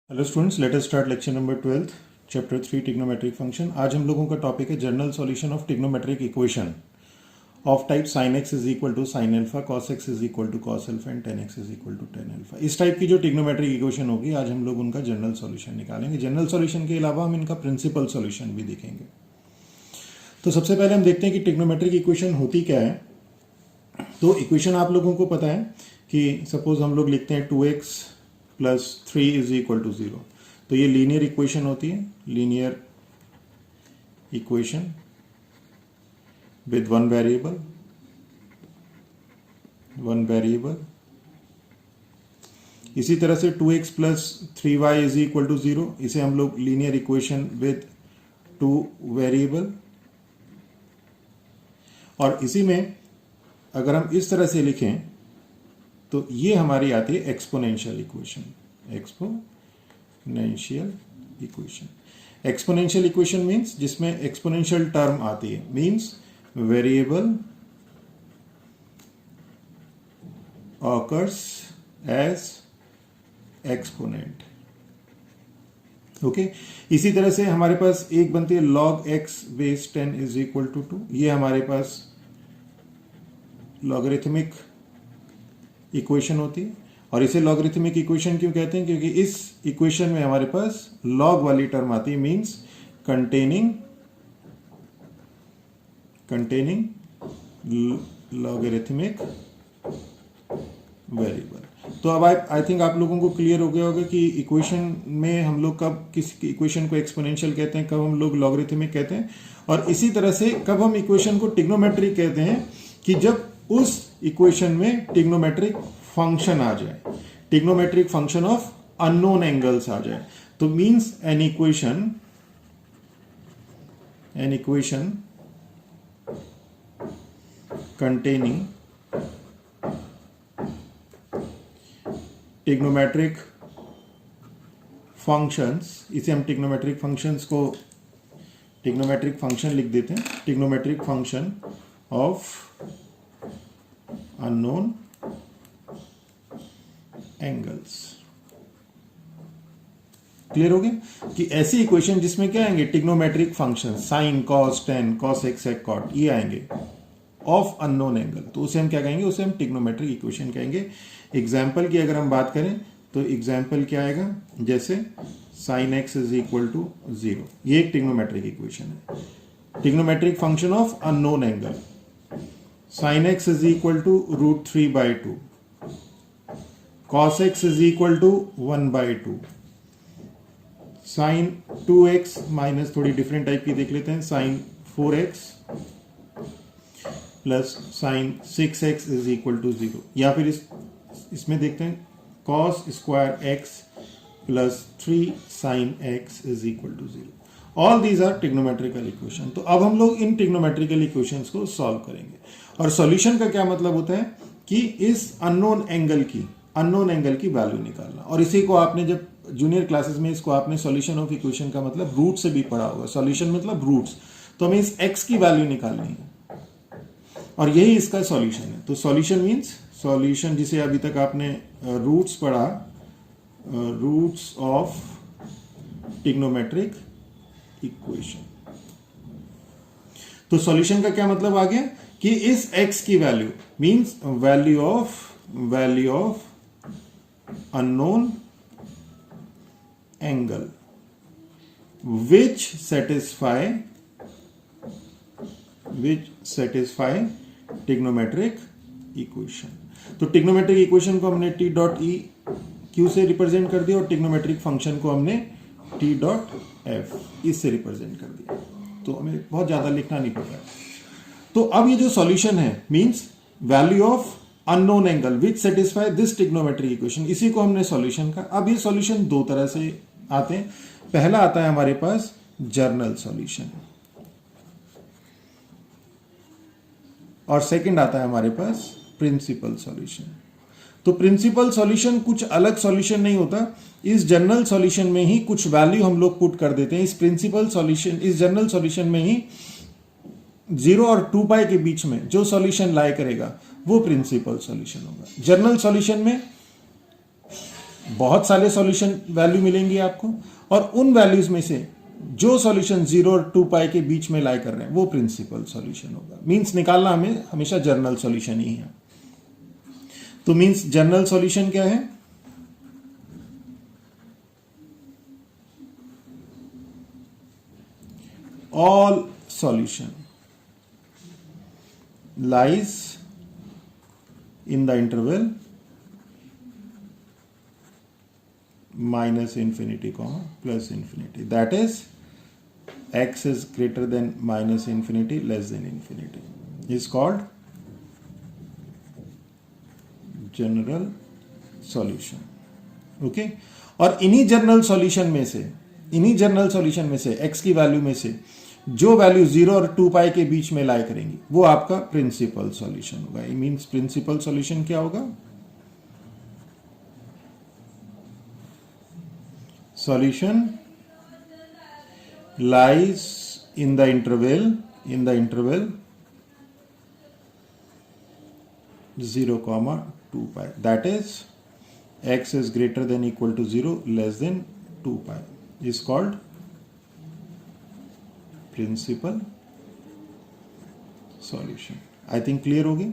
Hello students, let us start lecture number 12 chapter 3 trigonometric function. आज हम लोगों का टॉपिक है general solution of trigonometric equation of type sine x is equal to sine alpha, cos x is equal to cos alpha and tan x is equal to tan alpha. इस type की जो trigonometric equation होगी आज हम लोग उनका general solution निकालेंगे। General solution के अलावा हम इनका प्रिंसिपल सॉल्यूशन भी देखेंगे। तो सबसे पहले हम देखते हैं कि ट्रिग्नोमेट्रिक इक्वेशन होती क्या है। तो इक्वेशन आप लोगों को पता है कि सपोज हम लोग लिखते हैं 2x plus 3 is equal to 0। तो ये लीनियर इक्वेशन होती है, linear equation with one variable. इसी तरह से 2x plus 3y is equal to 0, इसे हम लोग linear equation with two variable. और इसी में अगर हम इस तरह से लिखें तो ये हमारी आती है exponential equation. Exponential equation means जिसमें एक्सपोनेंशियल टर्म आती है, means variable occurs as exponent. Okay, इसी तरह से हमारे पास एक बनती है log x base 10 is equal to 2। ये हमारे पास लॉगरिथमिक इक्वेशन होती है। और इसे लॉगरिथमिक इक्वेशन क्यों कहते हैं? क्योंकि इस इक्वेशन में हमारे पास लॉग वाली टर्म आती है, मींस कंटेनिंग लॉगरिथमिक वेरिएबल। तो अब आई थिंक आप लोगों को क्लियर हो गया होगा कि इक्वेशन में हम लोग कब किस इक्वेशन को एक्सपोनेंशियल कहते हैं, कब हम लोग लॉगरिथमिक कहते हैं, और इसी तरह से कब हम इक्वेशन को ट्रिग्नोमेट्रिक कहते हैं कि जब उस इक्वेशन में ट्रिग्नोमेट्रिक फंक्शन आ जाए, trigonometric function of unknown angles आ जाए। तो means an equation containing trigonometric functions, इसे हम ट्रिग्नोमेट्रिक फंक्शंस को ट्रिग्नोमेट्रिक फंक्शन लिख देते हैं, trigonometric function of unknown angles. Clear हो गया कि ऐसी इक्वेशन जिसमें क्या आएंगे, trigonometric function sine, cos, tan, cos x, sec, cot, ये आएंगे ऑफ अननोन एंगल, तो उसे हम क्या कहेंगे, उसे हम ट्रिग्नोमेट्रिक इक्वेशन कहेंगे। एग्जाम्पल की अगर हम बात करें तो एग्जाम्पल क्या आएगा, जैसे sine x is equal to 0, ये एक ट्रिग्नोमेट्रिक इक्वेशन है। Trigonometric function of unknown angle, sine x is equal to √3/2, cos x is equal to 1/2, sine 2x minus थोड़ी डिफरेंट टाइप की देख लेते हैं, sine 4x plus sine 6x is equal to 0, या फिर इसमें देखते हैं cos square x plus 3 sine x is equal to 0। All these are trigonometrical equation. तो अब हम लोग इन ट्रिग्नोमेट्रिकल इक्वेशंस को सॉल्व करेंगे। और सॉल्यूशन का क्या मतलब होता है कि इस अननोन एंगल की वैल्यू निकालना। और इसी को आपने जब जूनियर क्लासेस में इसको आपने सॉल्यूशन ऑफ इक्वेशन का मतलब रूट से भी पढ़ा होगा। सॉल्यूशन मतलब रूट्स, तो हमें इस x की वैल्यू निकालनी है और यही इसका सॉल्यूशन है। तो सॉल्यूशन मींस सॉल्यूशन जिसे अभी तक आपने रूट्स पढ़ा, रूट्स ऑफ ट्रिग्नोमेट्रिक इक्वेशन। तो सॉल्यूशन का क्या मतलब आ गया कि इस x की value means value of unknown angle which satisfy trigonometric equation. तो ट्रिग्नोमेट्रिक इक्वेशन को हमने T डॉट E Q से रिप्रेजेंट कर दिया और ट्रिग्नोमेट्रिक फंक्शन को हमने T डॉट F इससे रिप्रेजेंट कर दिया। तो हमें बहुत ज्यादा लिखना नहीं पड़ रहा है। तो अब ये जो सॉल्यूशन है means value of unknown angle which satisfy this trigonometric equation, इसी को हमने सॉल्यूशन का। अब ये सॉल्यूशन दो तरह से आते हैं। पहला आता है हमारे पास जनरल सॉल्यूशन और सेकंड आता है हमारे पास प्रिंसिपल सॉल्यूशन। तो प्रिंसिपल सॉल्यूशन कुछ अलग सॉल्यूशन नहीं होता, इस जनरल सॉल्यूशन में ही कुछ वैल्यू हम लोग पुट कर देते हैं। इस प्रिंसिपल सॉल्यूशन, इस जनरल सॉल्यूशन में ही 0 और 2π के बीच में जो सॉल्यूशन लाई करेगा वो प्रिंसिपल सॉल्यूशन होगा। जनरल सॉल्यूशन में बहुत सारे सॉल्यूशन वैल्यू मिलेंगी आपको, और उन वैल्यूज में से जो सॉल्यूशन 0 और 2 पाई के बीच में लाई कर रहे हैं वो प्रिंसिपल सॉल्यूशन होगा। मींस निकालना हमें हमेशा जनरल सॉल्यूशन ही है। तो मींस जनरल सॉल्यूशन क्या है? All solution lies in the interval minus infinity comma plus infinity, that is x is greater than minus infinity less than infinity, is called general solution. Okay, और इन्हीं general solution में से x की value में से जो value 0 और 2 पाई के बीच में लाई करेंगी वो आपका प्रिंसिपल सॉल्यूशन होगा। इट मींस प्रिंसिपल सॉल्यूशन क्या होगा? Solution lies in the interval 0, 2 pi, that is x is greater than equal to 0 less than 2 pi, is called principal solution. I think clear होगी।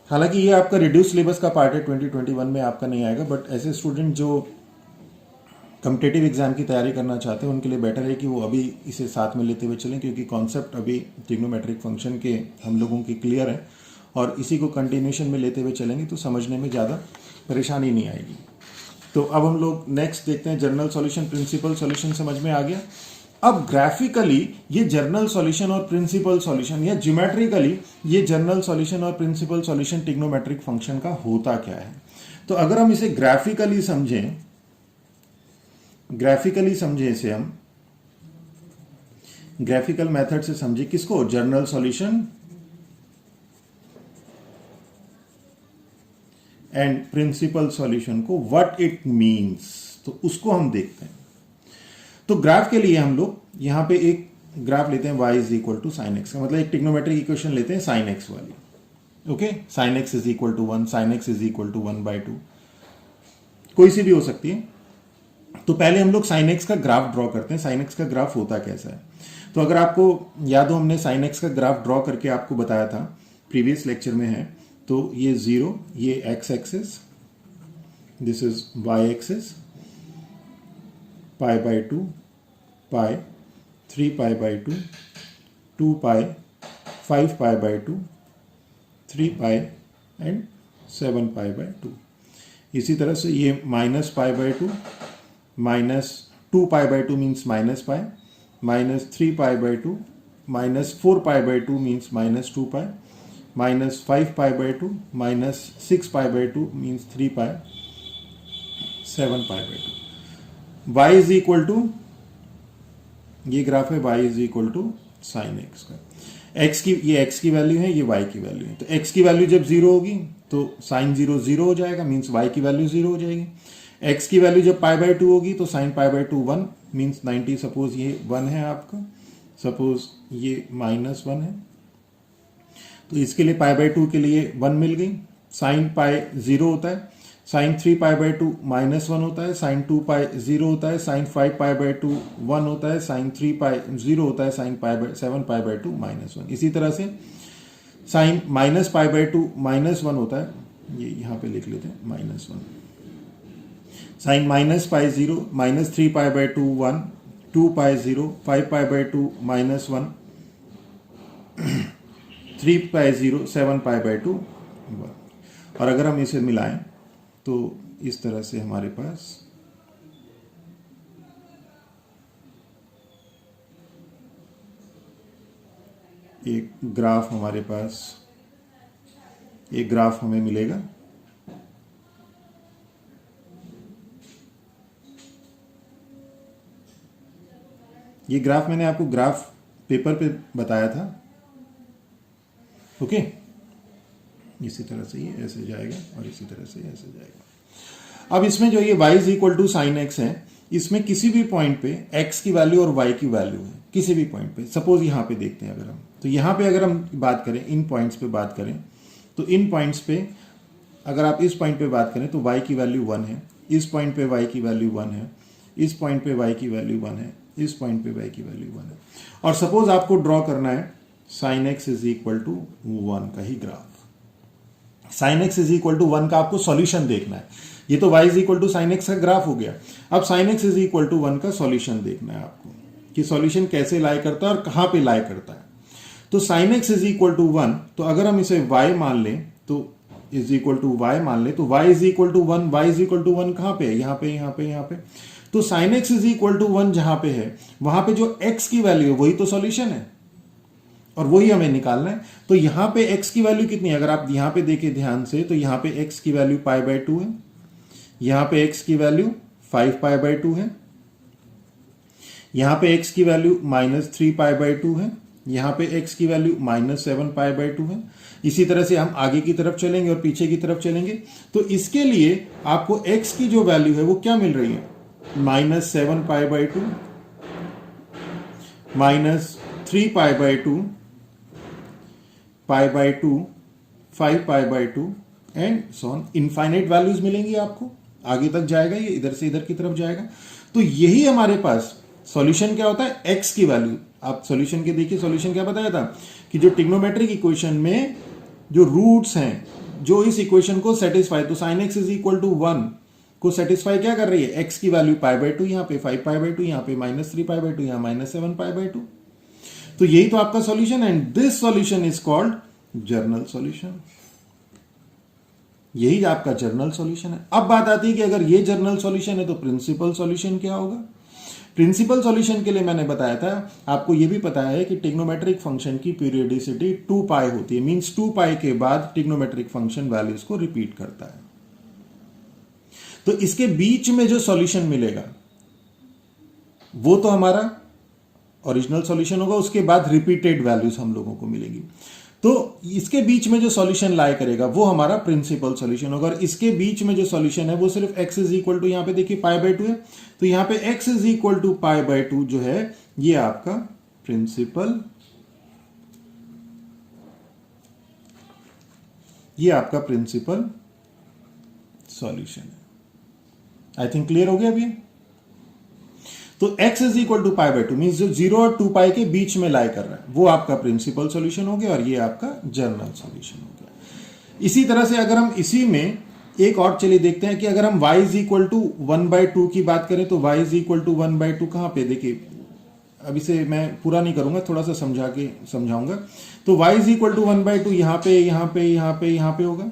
हालांकि ये आपका रिड्यूस सिलेबस का part है, 2021 में आपका नहीं आएगा, बट ऐसे स्टूडेंट जो कॉम्पिटिटिव एग्जाम की तैयारी करना चाहते हैं उनके लिए बेटर है कि वो अभी इसे साथ में लेते हुए चलें, क्योंकि कॉन्सेप्ट अभी ट्रिग्नोमेट्रिक फंक्शन के हम लोगों की क्लियर है, और इसी को कंटिन्यूशन में लेते हुए चलेंगे तो समझने में ज़्यादा परेशानी नहीं आएगी। तो अब हम लोग नेक्स्ट देखते हैं जनरल सॉल्यूशन, प्रिंसिपल सॉल्यूशन समझ में आ गया। अब ग्राफिकली ये जनरल सॉल्यूशन और प्रिंसिपल सॉल्यूशन, या ज्योमेट्रिकली ये जनरल सॉल्यूशन और प्रिंसिपल सॉल्यूशन ट्रिग्नोमेट्रिक फंक्शन का होता क्या है। तो अगर हम इसे ग्राफिकली समझें इसे हम ग्राफिकल मेथड से समझे, किसको? General solution and principal solution को, व्हाट इट मींस, तो उसको हम देखते हैं। तो ग्राफ के लिए हम लोग यहां पे एक ग्राफ लेते हैं y is equal to sine x का, मतलब एक ट्रिग्नोमेट्रिक इक्वेशन लेते हैं साइन एक्स वाली। Okay, sine x is equal to 1, sine x is equal to 1/2, कोई सी भी हो सकती है। तो पहले हम लोग साइन एक्स का ग्राफ ड्रॉ करते हैं। साइन एक्स का ग्राफ होता कैसा है? तो अगर आपको याद हो, हमने साइन एक्स का ग्राफ ड्रॉ करके आपको बताया था, प्रीवियस लेक्चर में है। तो ये 0, ये x axis, this is y axis, π/2, pi, 3π/2, 2π, 5π/2, 3π and 7π/2। इसी तरह से ये -π/2, -2π/2 means -π, -3π/2, -4π/2 means -2π, -5π/2, -6π/2 means 3π, 7π/2। y is equal to, ये ग्राफ है y is equal to sine x का। x की, ये x की वैल्यू है, ये y की वैल्यू है। तो x की वैल्यू जब 0 होगी तो साइन 0 0 हो जाएगा, मीन्स y की वैल्यू 0 हो जाएगी। x की वैल्यू जब π/2 होगी तो साइन π/2 1, मीन्स 90। सपोज ये 1 है आपका, सपोज ये -1 है, तो इसके लिए π/2 के लिए 1 मिल गई। साइन पाई 0 होता है, साइन 3π/2 -1 होता है, साइन 2π 0 होता है, साइन 5π/2 1 होता है, साइन 3π 0 होता है, साइन 7π/2 -1। इसी तरह से साइन -π/2 -1 होता है, ये यहां पे लिख लेते हैं -1। साइन -π 0, -3π/2 1, 2π 0, 5π/2 -1, 3π 0, 7π/2 1। और अगर हम इसे मिलाएं तो इस तरह से हमारे पास एक ग्राफ हमें मिलेगा। ये ग्राफ मैंने आपको ग्राफ पेपर पे बताया था। ओके, इसी तरह से ये ऐसे जाएगा और इसी तरह से ऐसे जाएगा। अब इसमें जो ये y is equal to sine x है, इसमें किसी भी पॉइंट पे x की वैल्यू और y की वैल्यू है, किसी भी पॉइंट पे। सपोज यहां पे देखते हैं, अगर हम, तो यहां पे अगर हम बात करें, इन पॉइंट्स पे बात करें, तो इन पॉइंट्स पे अगर आप इस पॉइंट पे बात करें तो y की वैल्यू 1 है, इस पॉइंट पे y की वैल्यू 1 है, इस पॉइंट पे y की वैल्यू 1 है, इस पॉइंट पे y की वैल्यू 1 है। और सपोज आपको ड्रॉ करना है sin x is equal to 1 का ही graph. sin x is equal to 1 का आपको सॉल्यूशन देखना है। ये तो y is equal to sin x का ग्राफ हो गया। अब sin x is equal to 1 का सॉल्यूशन देखना है आपको कि सॉल्यूशन कैसे लाई करता है और कहां पे लाई करता है। तो sin x is equal to 1, तो अगर हम इसे y मान लें तो इज इक्वल टू y मान लें तो y is equal to 1, y is equal to 1 कहां पे है? यहां पे, यहां पे, यहां पे। तो sin x is equal to 1 जहां पे है वहां पे जो x की वैल्यू है वही तो सॉल्यूशन है और वही हमें निकालना है। तो यहां पे x की वैल्यू कितनी है? अगर आप यहां पे देखें ध्यान से तो यहां पे x की वैल्यू π/2 है, यहां पे x की वैल्यू 5π/2 है, यहां पे x की वैल्यू -3π/2 है, यहां पे x की वैल्यू -7π/2 है। इसी तरह से हम आगे की तरफ चलेंगे और पीछे की तरफ चलेंगे तो इसके लिए आपको x की जो वैल्यू है वो क्या मिल रही है? -7π/2, -3π/2, π/2, 5π/2 and so on. Infinite values मिलेंगी आपको, आगे तक जाएगा, ये इधर से इधर की तरफ जाएगा। तो यही हमारे पास सॉल्यूशन क्या होता है? x की वैल्यू। आप सॉल्यूशन के देखिए, सॉल्यूशन क्या बताया था कि जो ट्रिग्नोमेट्रिक इक्वेशन में जो रूट्स हैं जो इस इक्वेशन को सेटिस्फाई, तो sin x is equal to 1 को सेटिस्फाई क्या कर रही है? x की वैल्यू π/2, यहां पे 5π/2, यहां पे -3π/2, यहां -7π/2। तो यही तो आपका सॉल्यूशन है and this solution is called journal solution. यही आपका जर्नल सॉल्यूशन है। अब बात आती है कि अगर ये जर्नल सॉल्यूशन है तो प्रिंसिपल सॉल्यूशन क्या होगा? प्रिंसिपल सॉल्यूशन के लिए मैंने बताया था, आपको यह भी पता है कि ट्रिग्नोमेट्रिक फंक्शन की पीरियोडिसिटी 2π होती है, मींस 2π के बाद ट्रिग्नोमेट्रिक फंक्शन वैल्यूज को रिपीट करता है। तो इसके बीच में जो सॉल्यूशन मिलेगा वो तो हमारा ओरिजिनल सॉल्यूशन होगा, उसके बाद रिपीटेड वैल्यूज हम लोगों को मिलेंगी। तो इसके बीच में जो सॉल्यूशन लाई करेगा वो हमारा प्रिंसिपल सॉल्यूशन होगा। और इसके बीच में जो सॉल्यूशन है वो सिर्फ x इज इक्वल टू, यहां पे देखिए π/2 है, तो यहां पे x इज इक्वल टू π/2 जो है ये आपका प्रिंसिपल, ये आपका प्रिंसिपल सॉल्यूशन है। आई थिंक क्लियर हो गया अभी। तो x is equal to π/2 means जो 0 और 2π के बीच में लाई कर रहा है वो आपका प्रिंसिपल सॉल्यूशन हो गया और ये आपका जर्नल सॉल्यूशन हो गया। इसी तरह से अगर हम इसी में एक और चलिए देखते हैं कि अगर हम y इज इक्वल टू 1/2 की बात करें तो y इज इक्वल टू 1/2 कहां पे? देखिए अब इसे मैं पूरा नहीं करूंगा, थोड़ा सा समझा के समझाऊंगा। तो y इज इक्वल टू 1/2 यहां पे, यहां पे, यहां पे, यहां पे होगा।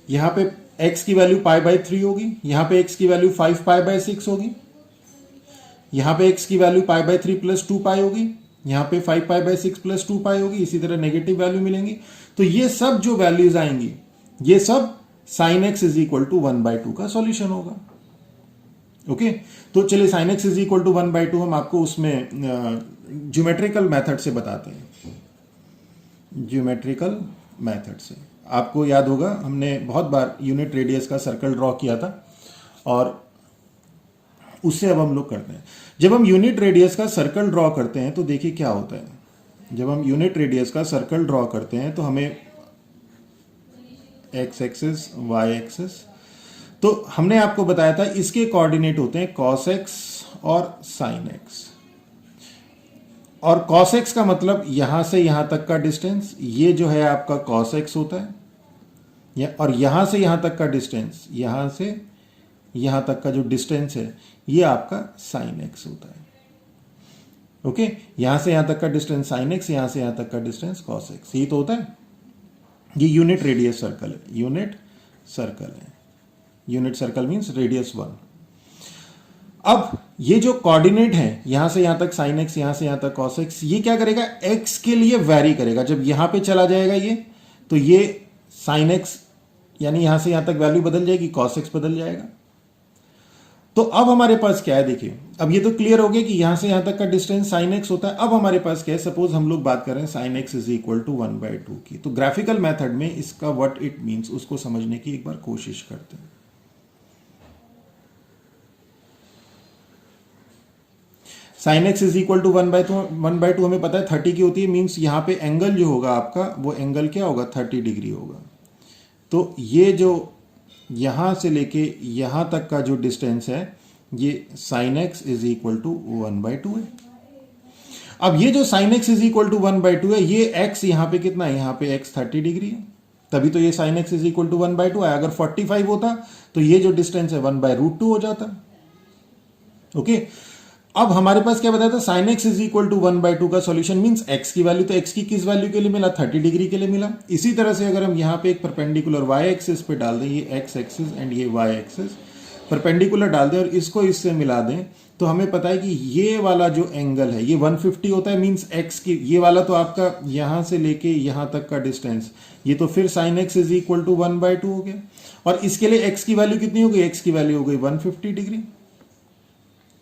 यहां पे x की वैल्यू π/3 होगी, यहां पे x की वैल्यू 5π/6 होगी, यहां पे x की वैल्यू π/3 प्लस 2π होगी, यहां पे 5π/6 प्लस 2π होगी। इसी तरह नेगेटिव वैल्यू मिलेंगी। तो ये सब जो वैल्यूज आएंगी ये सब sin x is equal to 1/2 का सॉल्यूशन होगा। ओके, तो चलिए sin x is equal to 1/2 हम आपको उसमें ज्योमेट्रिकल मेथड से बताते हैं। ज्योमेट्रिकल मेथड से आपको याद होगा हमने बहुत बार यूनिट रेडियस का सर्कल ड्रॉ किया था और उससे अब हम लोग करते हैं। जब हम यूनिट रेडियस का सर्कल ड्रॉ करते हैं तो देखिए क्या होता है। जब हम यूनिट रेडियस का सर्कल ड्रॉ करते हैं तो हमें x एक्सिस, y एक्सिस, तो हमने आपको बताया था इसके कोऑर्डिनेट होते हैं cos x और sin x। और cos x का मतलब यहां से यहां तक का डिस्टेंस, ये जो है आपका cos x होता है, और यहां से यहां तक का डिस्टेंस, यहां से यहां तक का जो डिस्टेंस है ये आपका sin x होता है। ओके, यहां से यहां तक का डिस्टेंस sin x, यहां से यहां तक का डिस्टेंस cos x, यही तो होता है। ये यूनिट रेडियस सर्कल है, यूनिट सर्कल है। Unit circle means radius 1। अब ये जो कोऑर्डिनेट है यहां से यहां तक sin x, यहां से यहां तक cos x, ये क्या करेगा? x के लिए वैरी करेगा। जब यहां पे चला जाएगा ये, तो ये sin x यानी यहां से यहां तक वैल्यू बदल जाएगी, cos x बदल जाएगा। तो अब हमारे पास क्या है? देखिए अब ये तो क्लियर हो गया कि यहां से यहां तक का डिस्टेंस sin x होता है। अब हमारे पास क्या है? सपोज हम लोग बात कर रहे हैं sin x is equal to 1/2 की। तो ग्राफिकल मेथड में इसका व्हाट इट मींस उसको समझने की एक बार कोशिश करते हैं। sin x is equal to 1/2 हमें पता है 30 की होती है, मींस यहां पे एंगल जो होगा आपका वो एंगल क्या होगा? 30 डिग्री होगा। तो ये जो यहां से लेके यहां तक का जो डिस्टेंस है ये sin x is equal to 1/2 है। अब ये जो sin x is equal to 1/2 है, ये x यहां पे कितना है, यहां पे x 30 डिग्री है, तभी तो ये sin x is equal to 1/2 है। अगर 45 होता तो ये जो डिस्टेंस है 1/√2 हो जाता। ओके, अब हमारे पास क्या बताया था, sin x is equal to 1/2 का सॉल्यूशन मींस x की वैल्यू, तो x की किस वैल्यू के लिए मिला, 30 डिग्री के लिए मिला। इसी तरह से अगर हम यहाँ पे एक परपेंडिकुलर y एक्सिस पे डाल दें, ये x एक्सिस एंड ये y एक्सिस परपेंडिकुलर डाल दें और इसको इससे मिला दें, तो हमें पता है कि ये वाला जो एंगल है ये 150 होता है, मींस x की ये वाला तो आपका यहां से लेके यहां तक का डिस्टेंस, ये तो फिर sin x is equal to 1/2 हो गया। और इसके लिए x की वैल्यू कितनी हो गई, x की वैल्यू हो गई 150 डिग्री।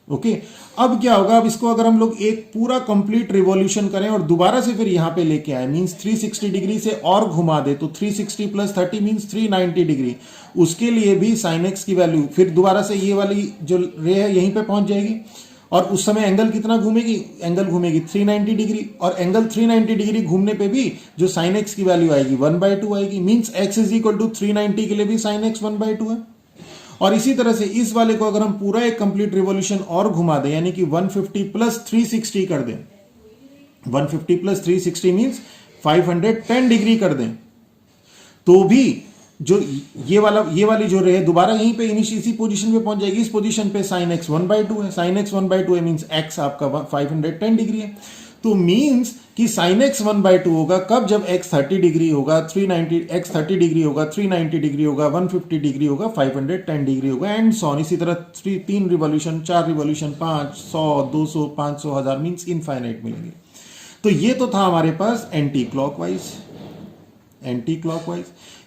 ओके, अब क्या होगा, अब इसको अगर हम लोग एक पूरा कंप्लीट रिवॉल्यूशन करें और दोबारा से फिर यहां पे लेके आए, मींस 360 डिग्री से और घुमा दे, तो 360 प्लस 30 मींस 390 डिग्री, उसके लिए भी sin x की वैल्यू फिर दोबारा से ये वाली जो रे है यहीं पे पहुंच जाएगी। और उस समय एंगल कितना घूमेगी, एंगल घूमेगी 390 डिग्री, और एंगल 390 डिग्री घूमने पे भी जो sin x की वैल्यू आएगी 1/2 आएगी, means x is equal to 390 के लिए भी sin x 1/2 है। और इसी तरह से इस वाले को अगर हम पूरा एक कंप्लीट रिवॉल्यूशन और घुमा दें, यानी कि 150 प्लस 360 कर दें, 150 प्लस 360 मींस 510 डिग्री कर दें, तो भी जो ये वाली जो रे दोबारा यहीं पे इसी पोजीशन पे पहुंच जाएगी। इस पोजीशन पे sin x 1/2 है, sin x 1/2 है मींस x आपका 510 डिग्री है। तो मींस कि sin x 1/2 होगा कब, जब x 30 डिग्री होगा, 390 x 30 डिग्री होगा, 390 डिग्री होगा, 150 डिग्री होगा, 510 डिग्री होगा एंड सो ऑन। इसी तरह 3 रिवॉल्यूशन, 4 रिवॉल्यूशन, 500, 200, 500, 1000 मींस इनफाइनाइट मिलेंगे। तो ये तो था हमारे पास एंटी क्लॉकवाइज।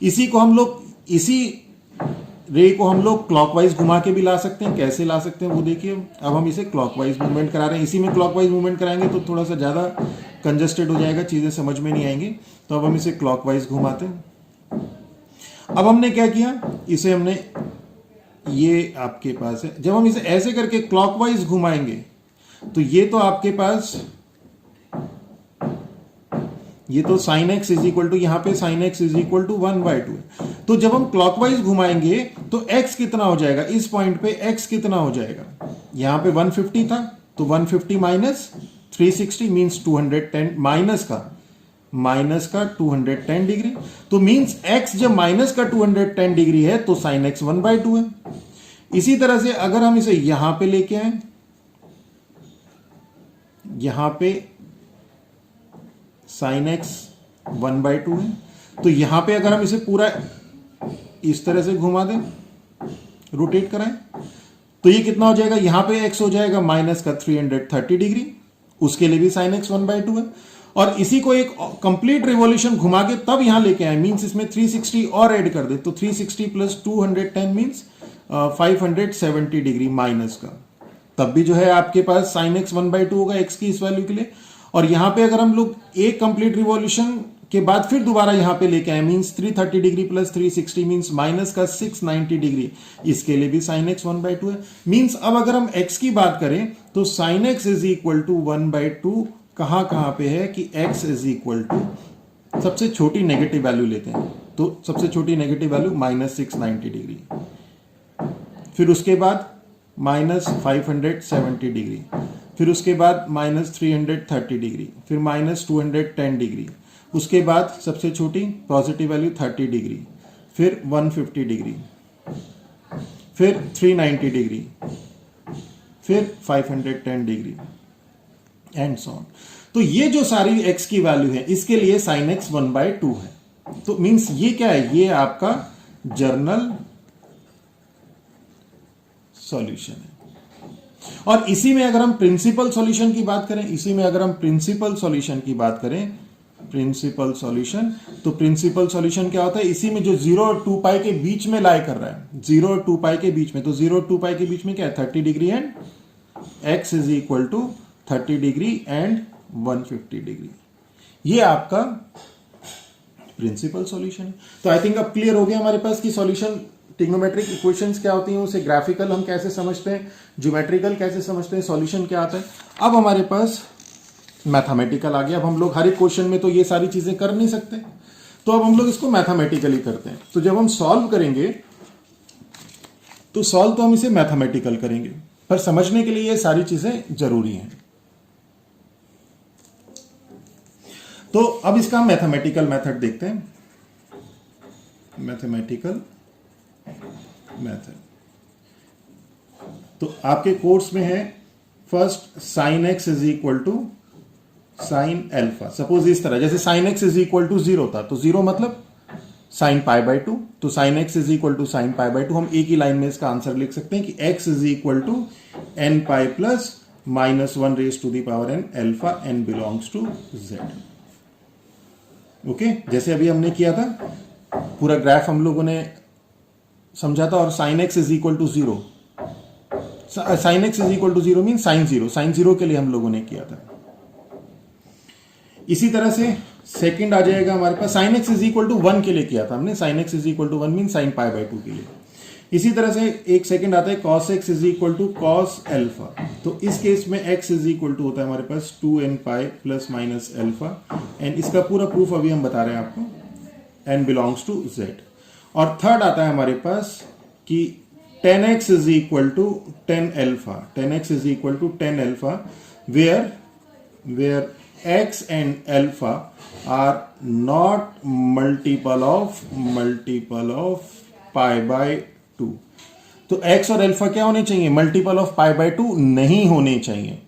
इसी को हम लोग, इसी रे को हम लोग क्लॉकवाइज घुमा के भी ला सकते हैं। कैसे ला सकते हैं वो देखिए। अब हम इसे क्लॉकवाइज मूवमेंट करा रहे हैं, इसी में क्लॉकवाइज मूवमेंट कराएंगे तो थोड़ा सा ज्यादा कंजस्टेड हो जाएगा, चीजें समझ में नहीं आएंगी, तो अब हम इसे क्लॉकवाइज घुमाते हैं। अब हमने क्या किया, इसे हमने, ये आपके पास है, जब हम इसे ऐसे करके क्लॉकवाइज घुमाएंगे तो ये तो आपके पास, ये तो sin x is equal to, यहां पे sin x is equal to 1/2 है। तो जब हम क्लॉकवाइज घुमाएंगे तो x कितना हो जाएगा, इस पॉइंट पे x कितना हो जाएगा, यहां पे 150 था तो 150 माइनस 360 मींस 210, माइनस का 210 डिग्री। तो मींस x जब माइनस का 210 डिग्री है तो sin x 1/2 है। इसी तरह से अगर हम इसे यहां पे लेके आए, यहां पे sin x 1/2 है, तो यहां पे अगर हम इसे पूरा इस तरह से घुमा दें, रोटेट कराएं, तो ये कितना हो जाएगा, यहां पे x हो जाएगा माइनस का 330 डिग्री, उसके लिए भी sin x 1/2 है। और इसी को एक कंप्लीट रिवॉल्यूशन घुमा के तब यहां लेके आए, मींस इसमें 360 और ऐड कर दे, तो 360 प्लस 210 मींस 570 डिग्री माइनस का, तब भी जो है आपके पास sin x 1/2 होगा x की इस वैल्यू के लिए। और यहां पे अगर हम लोग एक कंप्लीट रिवॉल्यूशन के बाद फिर दोबारा यहां पे लेके आए, means 330 degree plus 360 means minus का 690 डिग्री, इसके लिए भी sin x 1/2 है। मींस अब अगर हम x की बात करें तो sin x is equal to 1/2 कहां पे है कि x इज इक्वल टू, सबसे छोटी नेगेटिव वैल्यू लेते हैं, तो सबसे छोटी नेगेटिव वैल्यू माइनस 690 डिग्री, फिर उसके बाद माइनस 570 डिग्री, फिर उसके बाद माइनस 330 डिग्री, फिर माइनस 210 डिग्री, उसके बाद सबसे छोटी पॉजिटिव वैल्यू 30 डिग्री, फिर 150 डिग्री, फिर 390 डिग्री, फिर 510 डिग्री एंड सो ऑन। तो ये जो सारी x की वैल्यू है इसके लिए sin x 1/2 है। तो मींस ये क्या है, ये आपका जर्नल सॉल्यूशन है। और इसी में अगर हम प्रिंसिपल सॉल्यूशन की बात करें, प्रिंसिपल सॉल्यूशन, तो प्रिंसिपल सॉल्यूशन क्या होता है, इसी में जो 0 और 2 पाई के बीच में लाई कर रहा है, 0 और 2 पाई के बीच में, तो 0 और 2 पाई के बीच में क्या है, 30 degree and x is equal to 30 degree and 150 degree, ये आपका प्रिंसिपल सॉल्यूशन है। तो आई थिंक अब क्लियर हो गया हमारे पास कि सॉल्यूशन, ट्रिग्नोमेट्रिक इक्वेशंस क्या होती हैं, उसे ग्राफिकल हम कैसे समझते हैं, ज्योमेट्रिकल कैसे समझते हैं, सॉल्यूशन क्या आता है। अब हमारे पास मैथमेटिकल आ गया। अब हम लोग हर एक क्वेश्चन में तो ये सारी चीजें कर नहीं सकते, तो अब हम लोग इसको मैथमेटिकली करते हैं। तो जब हम सॉल्व करेंगे तो सॉल्व तो हम इसे मैथमेटिकल करेंगे, पर समझने के लिए ये सारी चीजें जरूरी हैं। तो अब इसका मैथमेटिकल मेथड देखते हैं। मैथमेटिकल मेथड तो आपके कोर्स में है first sine x is equal to sine alpha. Suppose इस तरह, जैसे sine x is equal to 0 था, तो 0 मतलब साइन पाई बाय 2, तो sine x is equal to sine pi by 2। हम एक ही लाइन में इसका आंसर लिख सकते हैं कि x is equal to n pi plus -1 raise to the power n alpha n belongs to z। Okay, जैसे अभी हमने किया था, पूरा ग्राफ हम लोगों ने समझा था, और sine x is equal to 0, sine x is equal to 0 mean sine 0, sine 0 के लिए हम लोगों ने किया था। इसी तरह से सेकंड आ जाएगा हमारे पास, sine x is equal to 1 के लिए किया था हमने, sine x is equal to 1 mean sine pi by 2 के लिए। इसी तरह से एक सेकंड आता है cos x is equal to cos alpha. तो इस केस में एक्स इज इक्वल टू होता है हमारे पास 2n pi plus minus alpha, and इसका पूरा प्रूफ अभी हम बता रहे हैं आपको, n बिलोंग्स टू z। और थर्ड आता है हमारे पास कि 10x is equal to 10 alpha, 10x is equal to 10 alpha, where x and alpha are not multiple of pi by 2। तो x और अल्फा क्या होने चाहिए? मल्टीपल ऑफ पाई बाय 2 नहीं होने चाहिए।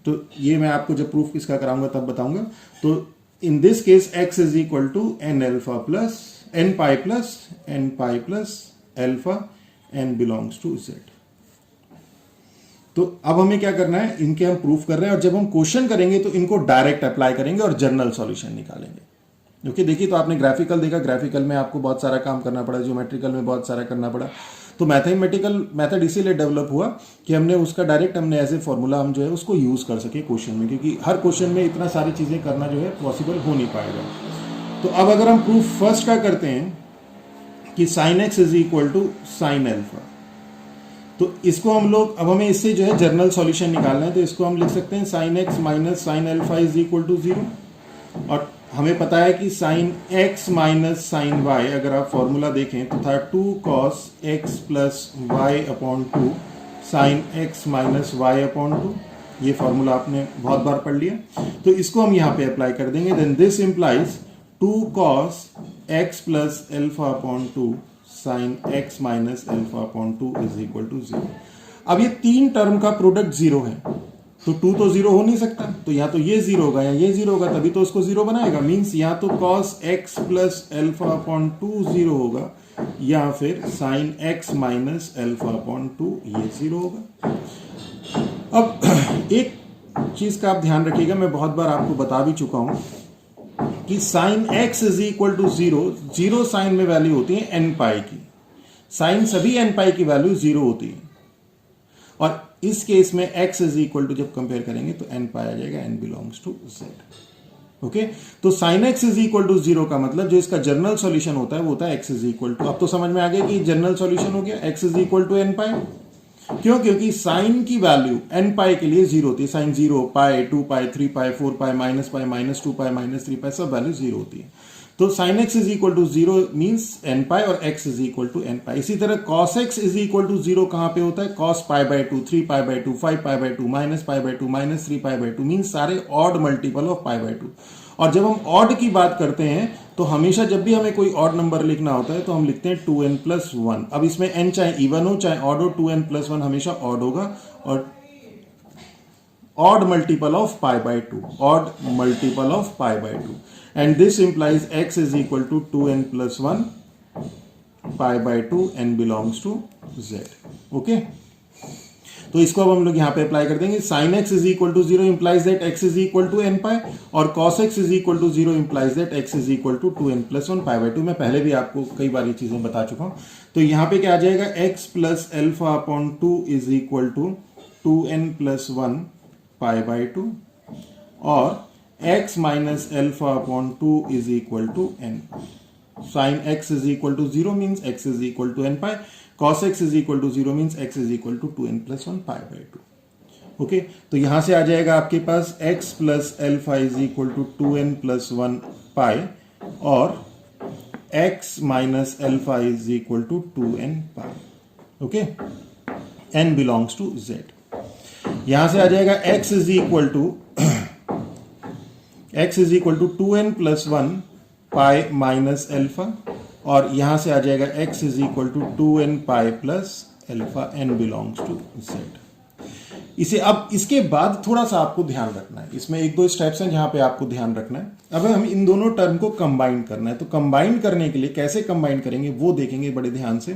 तो ये मैं आपको जब प्रूफ इसका कराऊंगा तब बताऊंगा। तो in this case x is equal to n alpha plus n pi plus alpha n belongs to z। तो अब हमें क्या करना है, इनके हम प्रूफ कर रहे हैं, और जब हम क्वेश्चन करेंगे तो इनको डायरेक्ट अप्लाई करेंगे और जनरल सॉल्यूशन निकालेंगे। ओके, देखिए, तो आपने ग्राफिकल देखा, ग्राफिकल में आपको बहुत सारा काम करना पड़ा, ज्योमेट्रिकल में बहुत सारा करना पड़ा। तो मैथमेटिकल मेथड इसीलिए डेवलप हुआ कि हमने उसका डायरेक्ट एज ए फॉर्मूला हम जो है उसको यूज कर सके क्वेश्चन में, क्योंकि हर क्वेश्चन में इतना सारी चीजें करना जो है पॉसिबल हो नहीं पाएगा। तो अब अगर हम प्रूफ फर्स्ट का करते हैं कि sine x is equal to sine alpha, तो इसको हम लोग, अब हमें इससे जो है जनरल सॉल्यूशन निकालना है, तो इसको हम लिख सकते हैं sine x minus sine alpha is equal to 0। और हमें पता है कि sine x minus sine y, अगर आप फॉर्मूला देखें तो था 2 cos x plus y upon 2 sine x minus y upon 2। ये फॉर्मूला आपने बहुत बार पढ़ लिया, तो इसको हम यहाँ पे अप्लाई कर देंगे। Then this implies 2 cos x plus alpha upon 2 sine x minus alpha upon 2 is equal to 0। अब ये तीन टर्म का प्रोडक्ट 0 है, तो 2 तो 0 हो नहीं सकता, तो या तो ये 0 होगा या ये 0 होगा, तभी तो उसको 0 बनाएगा। मीन्स या तो cos x plus alpha upon 2 0 होगा, या फिर sine x minus alpha upon 2 ये 0 होगा। अब एक चीज का आप ध्यान रखिएगा, मैं बहुत बार आपको बता भी चुका हूं कि sine x is equal to 0, 0 sine में वैल्यू होती है n पाई की, साइन सभी n पाई की वैल्यू 0 होती है। और इस केस में x इज इक्वल टू जब कंपेयर करेंगे तो n पाई आ जाएगा, n belongs to z। Okay, तो sine x is equal to 0 का मतलब जो इसका जनरल सॉल्यूशन होता है वो होता है x इज इक्वल टू, अब तो समझ में आ गया कि जनरल सॉल्यूशन हो गया x is equal to n pi. क्यों? क्योंकि साइन की वैल्यू n पाई के लिए 0 होती है, sine 0, pi, 2 pi, 3 pi, 4 pi, minus 2 pi, minus 3 pi, सब वैल्यू 0 होती है। तो sine x is equal to 0 means n pi और x is equal to n pi. इसी तरह cos x is equal to 0 कहां पे होता है? cos pi by 2, 3 pi by 2, 5 pi by 2, minus pi by 2, minus 3 pi by 2, means सारे odd multiple of pi by 2। और जब हम ऑड की बात करते हैं तो हमेशा जब भी हमें कोई ऑड नंबर लिखना होता है तो हम लिखते हैं 2n प्लस 1। अब इसमें n चाहे इवन हो चाहे ऑड हो, 2n प्लस 1 हमेशा ऑड होगा, और odd multiple of pi by 2, odd multiple of pi by 2, and this implies x is equal to 2n plus 1 pi by 2 n belongs to z। Okay, तो इसको अब हम लोग यहां पे अप्लाई कर देंगे। Sine x is equal to 0 implies that x is equal to n pi, और cos x is equal to 0 implies that x is equal to 2n plus 1 pi by 2। मैं पहले भी आपको कई बार ये चीजें बता चुका हूं। तो यहां पे क्या आ जाएगा? x plus alpha upon 2 is equal to 2n plus 1 pi by 2, और x minus alpha upon 2 is equal to n। Sine x is equal to 0 means x is equal to n pi, cos x is equal to 0 means x is equal to 2n plus 1 pi by 2। Okay, तो यहां से आ जाएगा आपके पास x plus alpha is equal to 2n plus 1 pi, और x minus alpha is equal to 2n pi. Okay, n belongs to z। यहां से आ जाएगा x is equal to 2n plus 1 pi minus alpha, और यहां से आ जाएगा x is equal to 2n pi plus alpha, n belongs to z। इसे अब इसके बाद थोड़ा सा आपको ध्यान रखना है, इसमें एक दो स्टेप्स हैं जहां पे आपको ध्यान रखना है। अब हम इन दोनों टर्म को कंबाइन करना है, तो कंबाइन करने के लिए कैसे कंबाइन करेंगे वो देखेंगे बड़े ध्यान से।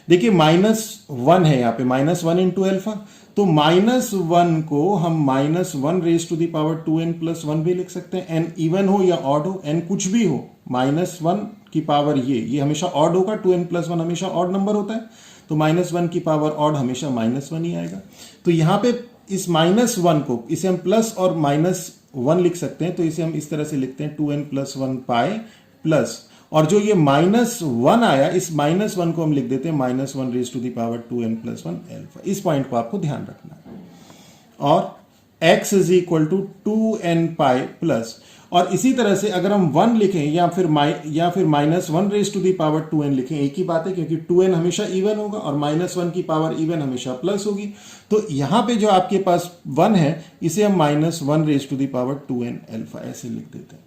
देखिए -1 है यहाँ पे, -1 इंटू एल्फा, तो -1 को हम -1 raise to the power 2n plus 1 भी लिख सकते हैं। n इवन हो या ऑड हो, n कुछ भी हो, -1 की पावर ये हमेशा ऑड होगा, 2n प्लस 1 हमेशा ऑड नंबर होता है, तो -1 की पावर ऑड हमेशा -1 ही आएगा। तो यहाँ पे इस -1 को इसे हम प्लस और -1 लिख सकते हैं, तो इसे हम इस तरह से लिखते हैं 2n प्लस 1 पाई प्लस, और जो ये -1 आया, इस -1 को हम लिख देते हैं -1 raise to the power 2n plus 1 alpha. इस पॉइंट को आपको ध्यान रखना है। और x is equal to 2n pi plus, और इसी तरह से अगर हम 1 लिखें या फिर -1 raise to the power 2n लिखें, एक ही बात है, क्योंकि 2n हमेशा इवन होगा और -1 की पावर इवन हमेशा प्लस होगी। तो यहां पे जो आपके पास 1 है, इसे हम -1 raise to the power 2n alpha ऐसे लिख देते हैं।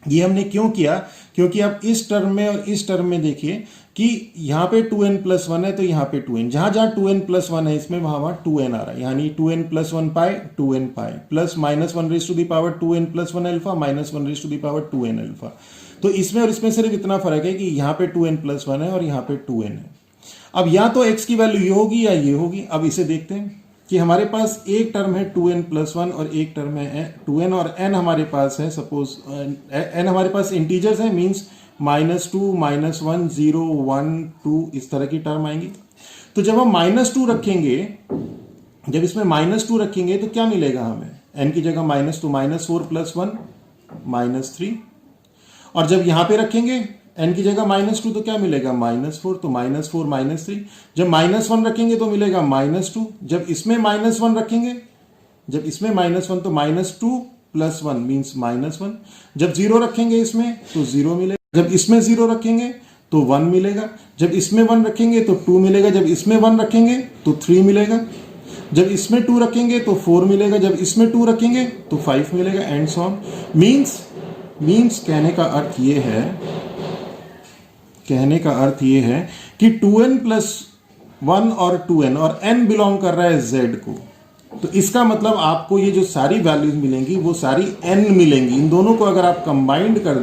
ये हमने क्यों किया? क्योंकि आप इस टर्म में और इस टर्म में देखिए कि यहां पे 2n प्लस 1 है, तो यहां पे 2n, जहां जहां 2n प्लस 1 है इसमें वहां 2n आ रहा है, यानी 2n plus 1 pi 2n pi plus -1 raise to the power 2n plus 1 alpha -1 raise to the power 2n alpha. तो इसमें और इसमें सिर्फ इतना फर्क है कि यहां पे 2n प्लस 1 है और यहां पे 2n है। अब या तो x की वैल्यू ये होगी या ये होगी। अब इसे देखते हैं कि हमारे पास एक टर्म है 2n प्लस 1 और एक टर्म है 2n, और n हमारे पास है, सपोज n हमारे पास इंटीजर्स है, मींस -2 -1 0 1 2 इस तरह की टर्म आएंगी। तो जब हम -2 रखेंगे, जब इसमें -2 रखेंगे तो क्या मिलेगा हमें? n की जगह -2 -4 प्लस 1 -3, और जब यहां पे रखेंगे n की जगह -2 तो क्या मिलेगा? -4, तो -4 -3। जब -1 रखेंगे तो मिलेगा -2, जब इसमें -1 रखेंगे, जब इसमें -1 तो -2 प्लस 1 मीन्स -1, जब 0 रखेंगे इसमें तो 0 मिलेगा, जब इसमें 0 रखेंगे तो 1 मिलेगा, जब इसमें 1 रखेंगे तो 2 मिलेगा, जब इसमें 1 रखेंगे तो 3 मिलेगा, जब इसमें 2 रखेंगे तो 4 मिलेगा, जब इसमें 2 रखेंगे तो 5 मिलेगा, एंड सो ऑन। मीन्स कहने का अर्थ ये है कि 2n प्लस 1 और 2n और n बिलोंग कर रहा है z को, तो इसका मतलब आपको ये जो सारी वैल्यूज मिलेंगी वो सारी n मिलेंगी। इन दोनों को अगर आप कंबाइंड कर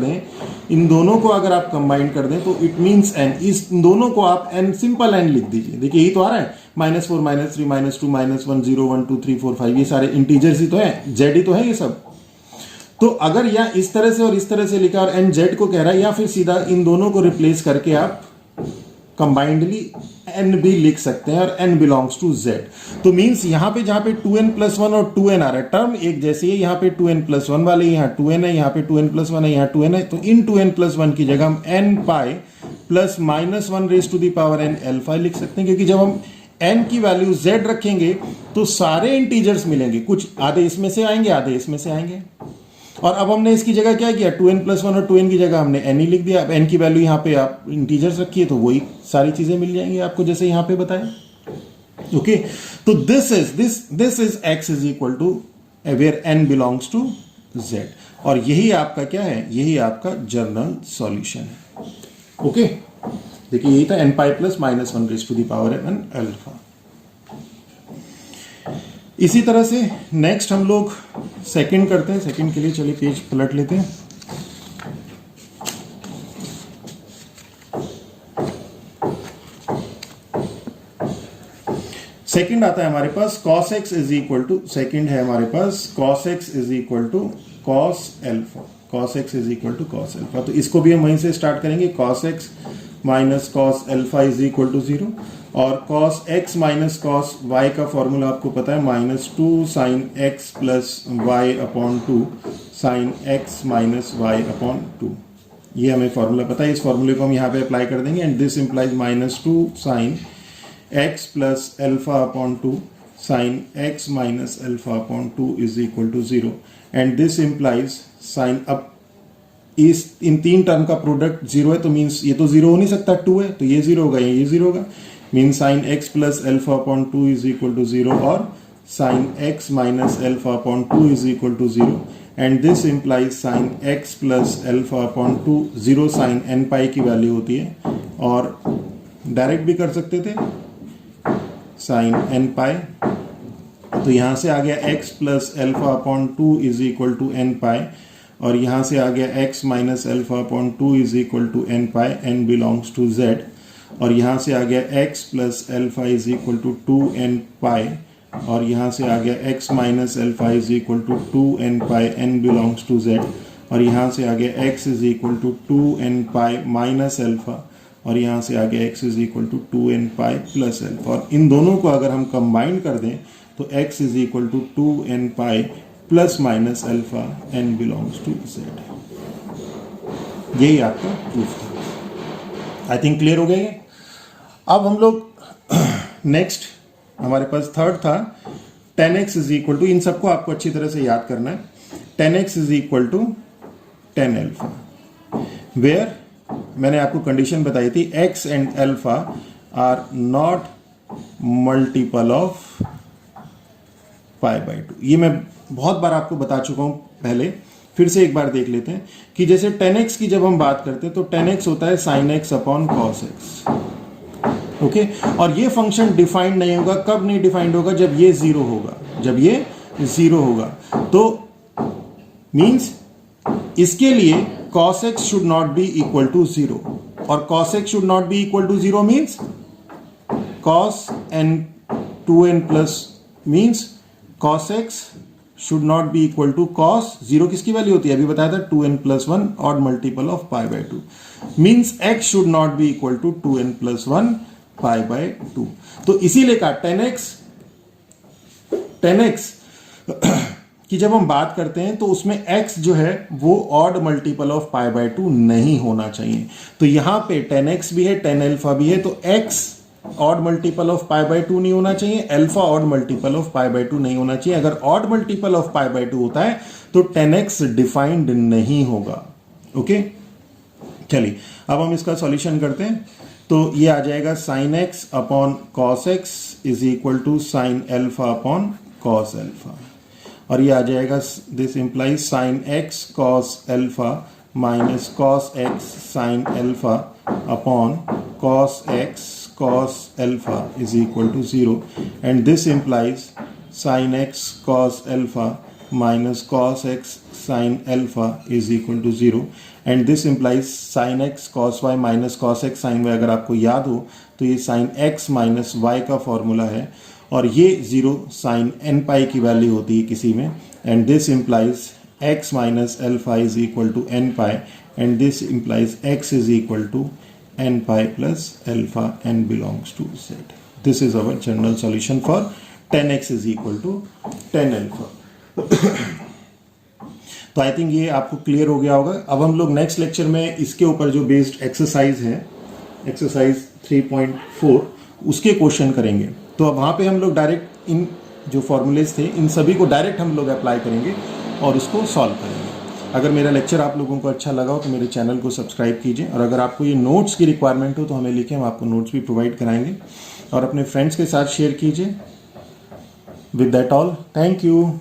दें, तो इट मींस n, इन दोनों को आप n सिंपल n लिख दीजिए। देखिए यही तो आ रहा है, -4 -3 -2 -1 0 1 2 3 4 5, ये सारे इंटीजर्स ही तो है, z ही तो है ये सब। तो अगर या इस तरह से और इस तरह से लिखा और n z को कह रहा है, या फिर सीधा इन दोनों को रिप्लेस करके आप कंबाइंडली n भी लिख सकते हैं, और n बिलोंग्स टू z। तो मींस यहां पे जहां पे 2n प्लस 1 और 2n आ रहा है, टर्म एक जैसी है, यहां पे 2n प्लस 1 वाले, यहां 2n है, यहां पे 2n प्लस 1 है, यहां 2n है, तो इन 2n प्लस 1 की जगह हम n pi plus -1 raise to the power n alpha लिख सकते हैं, क्योंकि जब हम n की वैल्यू z रखेंगे तो सारे इंटीजर्स मिलेंगे, कुछ आधे इसमें से आएंगे आधे इसमें से आएंगे। और अब हमने इसकी जगह क्या किया, 2n प्लस 1 और 2n की जगह हमने n ही लिख दिया। अब n की वैल्यू यहाँ पे आप इंटीजर्स रखिए तो वही सारी चीजें मिल जाएंगी आपको, जैसे यहाँ पे बताया। ओके, तो this is x is equal to where n belongs to z, और यही आपका क्या है, यही आपका जनरल सॉल्यूशन है। ओके, देखिए यही था n pi plus -1 raise to the power n alpha. इसी तरह से नेक्स्ट हम लोग सेकंड करते हैं। सेकंड के लिए चलिए पेज पलट लेते हैं। सेकंड आता है हमारे पास cos x is equal to, second है हमारे पास cos x is equal to cos alpha, cos x is equal to cos alpha. तो इसको भी हम वहीं से स्टार्ट करेंगे, cos x minus cos alpha is equal to 0, और cos x minus cos y का फॉर्मूला आपको पता है, -2 sin x plus y upon 2 sin x minus y upon 2। ये हमें फॉर्मूला पता है, इस फॉर्मूले को हम यहाँ पे अप्लाई कर देंगे, and this implies -2 sin x plus alpha upon 2 sin x minus alpha upon 2 is equal to 0, and this implies sin, अब इन तीन टर्म का प्रोडक्ट 0 है, तो मीन्स ये तो 0 हो नहीं सकता, 2 है तो ये 0 होगा, ये 0 होगा, mean sine x plus alpha upon 2 is equal to 0 और sine x minus alpha upon 2 is equal to 0 and this implies sine x plus alpha upon 2 0 sine n pi की वैल्यू होती है और डायरेक्ट भी कर सकते थे साइन एन पाई, तो यहां से आ गया x plus alpha upon 2 is equal to n pi और यहां से आ गया x minus alpha upon 2 is equal to n pi, n belongs to z और यहां से आ गया x plus alpha is equal to 2 n pi और यहां से आ गया x minus alpha is equal to 2 n pi, n belongs to z और यहां से आ गया x is equal to 2 n pi minus alpha और यहां से आ गया x is equal to 2 n pi plus alpha और इन दोनों को अगर हम कंबाइन कर दें तो x is equal to 2 n pi plus minus alpha, n belongs to z। यही आपका प्रूफ था। आई थिंक क्लियर हो गया ये। अब हम लोग नेक्स्ट हमारे पास थर्ड था 10x इज इक्वल टू, इन सबको आपको अच्छी तरह से याद करना है, 10x is equal to 10 alpha where मैंने आपको कंडीशन बताई थी x and alpha are not multiple of pi by 2। ये मैं बहुत बार आपको बता चुका हूं पहले, फिर से एक बार देख लेते हैं कि जैसे 10x की जब हम बात करते हैं तो 10x होता है sin x upon cos x, okay. और ये फंक्शन डिफाइंड नहीं होगा, कब नहीं डिफाइंड होगा, जब ये जीरो होगा, जब ये जीरो होगा तो मींस इसके लिए cos x should not be equal to 0 और cos x should not be equal to 0 means cos n 2n plus means cos x should not be equal to cos 0 किसकी value होती है, अभी बताया था 2n plus 1 odd multiple of pi by 2 means x should not be equal to 2n plus 1 pi by 2। तो इसीलिए कहा 10x की जब हम बात करते हैं तो उसमें x जो है वो odd multiple of pi by 2 नहीं होना चाहिए। तो यहां पे 10x भी है 10 अल्फा भी है तो x odd multiple of pi by 2 नहीं होना चाहिए, alpha odd multiple of pi by 2 नहीं होना चाहिए। अगर odd multiple of pi by 2 होता है तो 10x डिफाइंड नहीं होगा, ओके। चलिए अब हम इसका सॉल्यूशन करते हैं। तो ये आ जाएगा sine x upon cos x is equal to sine alpha upon cos alpha और ये आ जाएगा this implies sine x cos alpha minus cos x sine alpha upon cos x cos alpha is equal to 0 and this implies sin x cos alpha minus cos x sin alpha is equal to 0 and this implies sin x cos y minus cos x sin y। अगर आपको याद हो तो ये sin x minus y का formula है और ये 0 sin n पाई की वैल्यू होती है किसी में and this implies x minus alpha is equal to n pi and this implies x is equal to n pi plus alpha, n belongs to z। This is our general solution for 10x is equal to 10 alpha। तो I think ये आपको clear हो गया होगा। अब हम लोग next lecture में इसके ऊपर जो बेस्ड एक्सरसाइज है, एक्सरसाइज 3.4 उसके क्वेश्चन करेंगे। तो अब वहाँ पे हम लोग डायरेक्ट इन जो फॉर्मूलेज थे इन सभी को डायरेक्ट हम लोग अप्लाई करेंगे और उसको सॉल्व करेंगे। अगर मेरा लेक्चर आप लोगों को अच्छा लगा हो तो मेरे चैनल को सब्सक्राइब कीजिए और अगर आपको ये नोट्स की रिक्वायरमेंट हो तो हमें लिखें, हम आपको नोट्स भी प्रोवाइड कराएंगे और अपने फ्रेंड्स के साथ शेयर कीजिए। With that all, thank you.